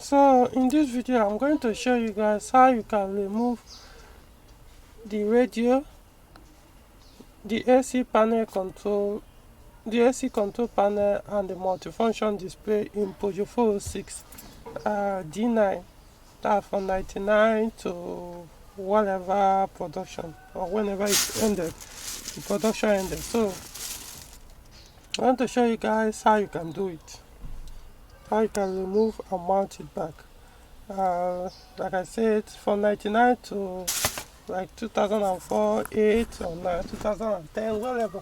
So in this video I'm going to show you guys how you can remove the radio, the AC panel control, the AC control panel and the multifunction display in Peugeot 406 D9. That's from 99 to whatever production or whenever it ended, the production ended. So I want to show you guys how you can do it, how you can remove and mount it back. Like I said, from 99 to like 2004, 8 or 9, 2010, whatever,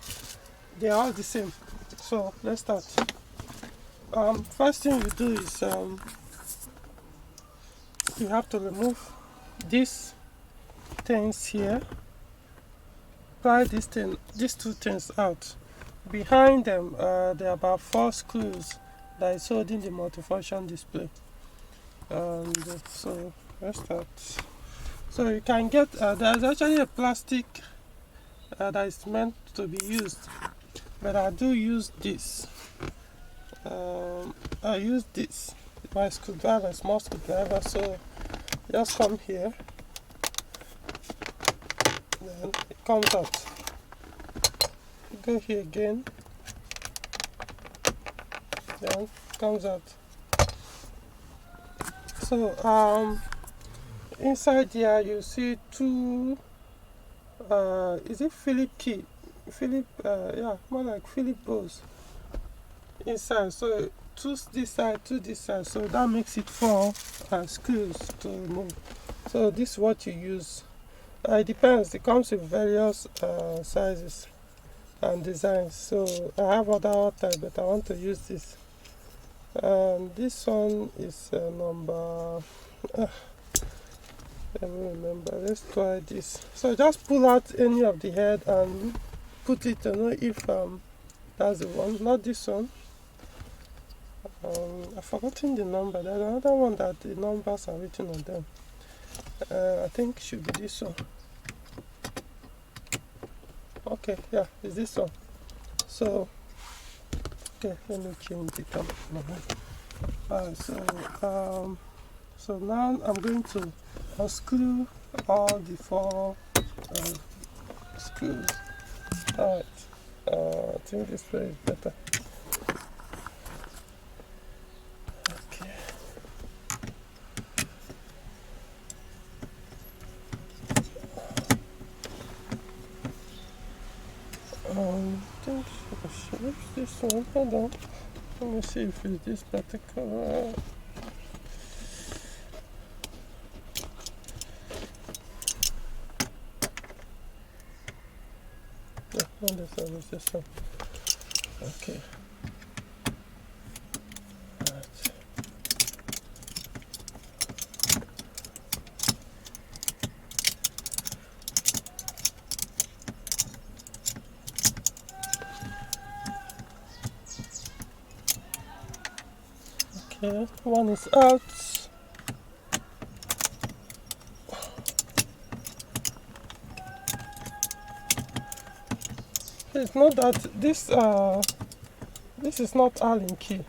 they're all the same. So let's start. First thing you do is you have to remove these things here. Pry these two things out. Behind them, there are about 4 screws that is holding the multifunction display. So let's start. So you can get there's actually a plastic that is meant to be used, but I do use this. I use this, my screwdriver, small screwdriver. So just come here, then it comes out. Go here again, then it comes out. So inside here you see 2 is it Philip key? Yeah, more like Philip balls inside. So 2 this side, 2 this side, so that makes it 4 screws to remove. So this is what you use. It depends, it comes in various sizes and designs. So I have other type, but I want to use this. This one is number let me remember. Let's try this. So just pull out any of the head and put it to know if that's the one, not this one. I've forgotten the number. There's another one that the numbers are written on them. I think it should be this one. Okay, yeah, it's this one. So okay, let me change the camera. Alright, so now I'm going to unscrew all the 4 screws. Alright, I think this way is better. Okay. I think I should use this one. Hold on. Let me see if it's this particular. Yeah, not this one, it's this one. Okay. Right. Okay, one is out. It's not that this is not Allen key.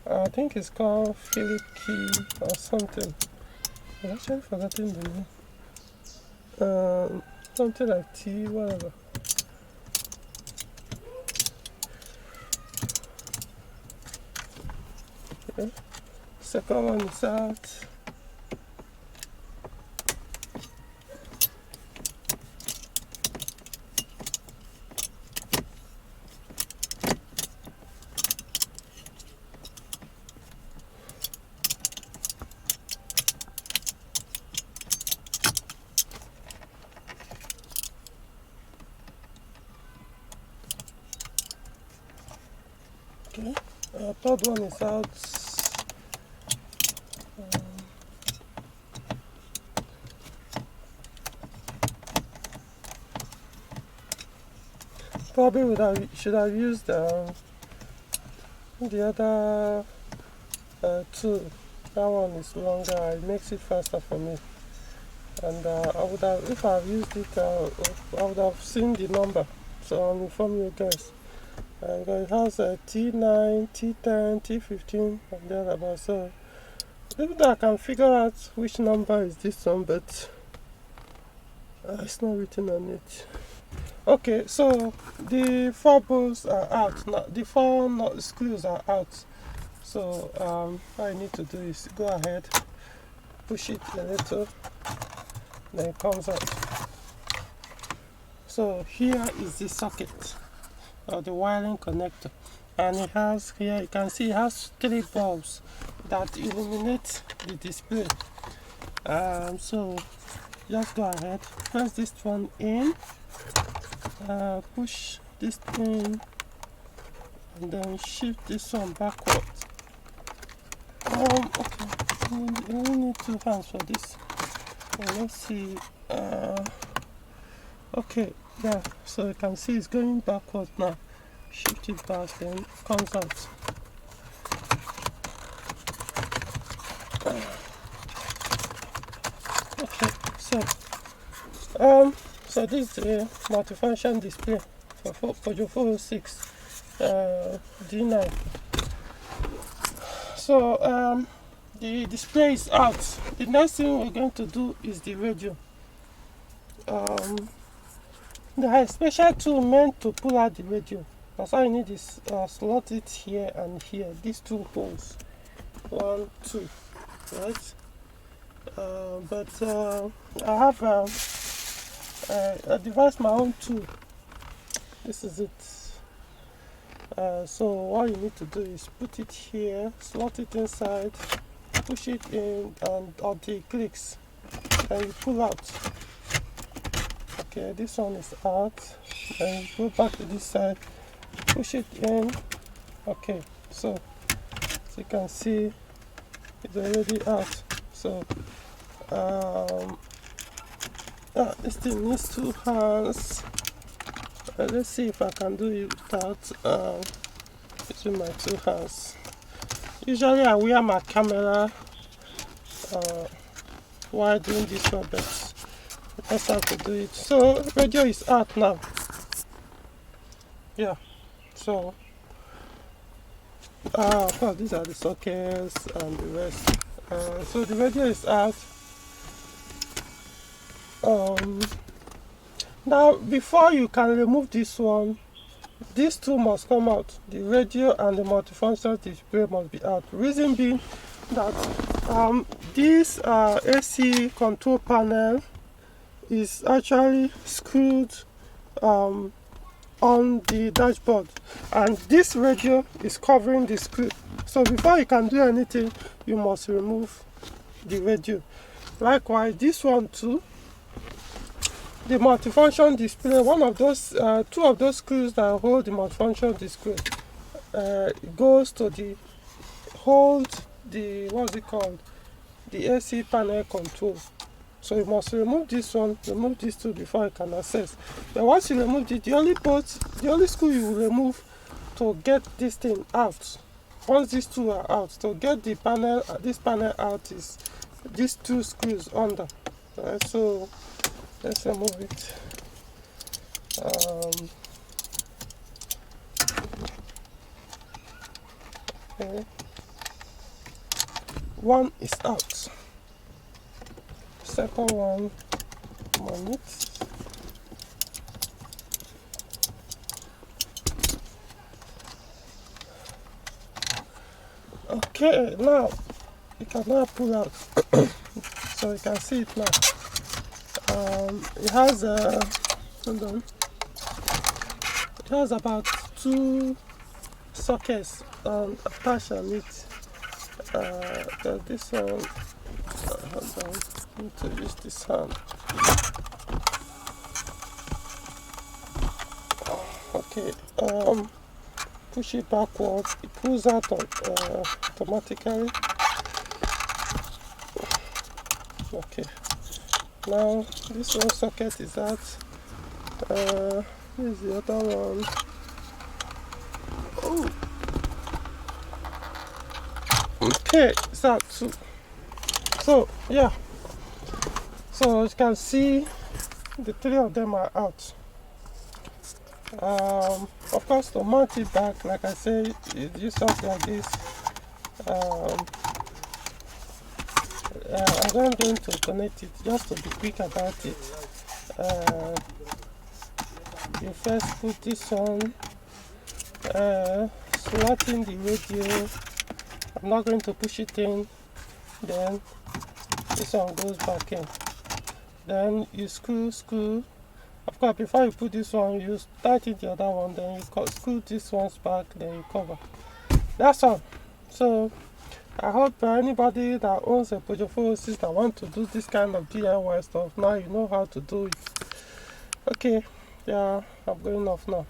I think it's called Philip key or something. I've actually forgotten the name. Something like T, whatever. Okay. Second one is out. Okay, third one is out. Probably should have used the other tool. That one is longer. It makes it faster for me. And I would have, if I have used it, I would have seen the number. So I'll inform you guys. And it has a T9, T10, T15, and thereabouts. So Even though I can figure out which number is this one, but it's not written on it. Okay, so the 4 bolts are out now. The 4 screws are out. So all I need to do is go ahead, push it a little, then it comes out. So here is the socket or the wiring connector, and it has, here you can see it has 3 bulbs that illuminate the display. So just go ahead, press this one in, push this in, and then shift this one backward. Okay, we only need 2 hands for this. Let's see. Okay, yeah, so you can see it's going backward now. Shift it back, then it comes out. Okay, so this is the multifunction display for Peugeot 406 D9. So the display is out. The next thing we're going to do is the radio. There are a special tool meant to pull out the radio. That's all you need is slot it here and here. These 2 holes, 1, 2, right? But I have I devised my own tool. This is it. So all you need to do is put it here, slot it inside, push it in, and until it clicks, then you pull out. Okay, this one is out, then you go back to this side, push it in. Okay, so you can see it's already out. So this thing needs 2 hands. Let's see if I can do it without using my 2 hands. Usually I wear my camera while doing this one, but I just have to do it. So radio is out now. Yeah, so of course these are the sockets and the rest. So the radio is out. Now before you can remove this one, these 2 must come out. The radio and the multifunction display must be out. Reason being that this AC control panel is actually screwed on the dashboard, and this radio is covering the screw. So before you can do anything, you must remove the radio. Likewise, this one too, the multifunction display, one of those 2 of those screws that hold the multifunction display goes to the what's it called, the AC panel control. So you must remove this one, remove these 2 before you can access. But once you remove it, the only screw you will remove to get this thing out, once these 2 are out, to get the panel, this panel out, is these 2 screws under. Right, so let's remove it. Okay. One is out. Second one on it. Okay, now you can now pull out. So you can see it now. It has hold on. It has about 2 sockets attached on it. This one. Hold on. I need to use this hand. Okay. Push it backwards. It pulls out automatically. Okay. Now this one socket is out. Here's the other one. Oh. Okay, it's out too. So yeah. So as you can see, the 3 of them are out. Of course, to mount it back, like I say, it just something like this. I'm going to connect it just to be quick about it. You first put this on, slot in the radio. I'm not going to push it in, then this one goes back in. Then you screw. Of course, before you put this one, you tighten the other one, then you screw this one's back, then you cover. That's all. So I hope anybody that owns a Peugeot 406 that want to do this kind of DIY stuff, now you know how to do it. Okay, yeah, I'm going off now.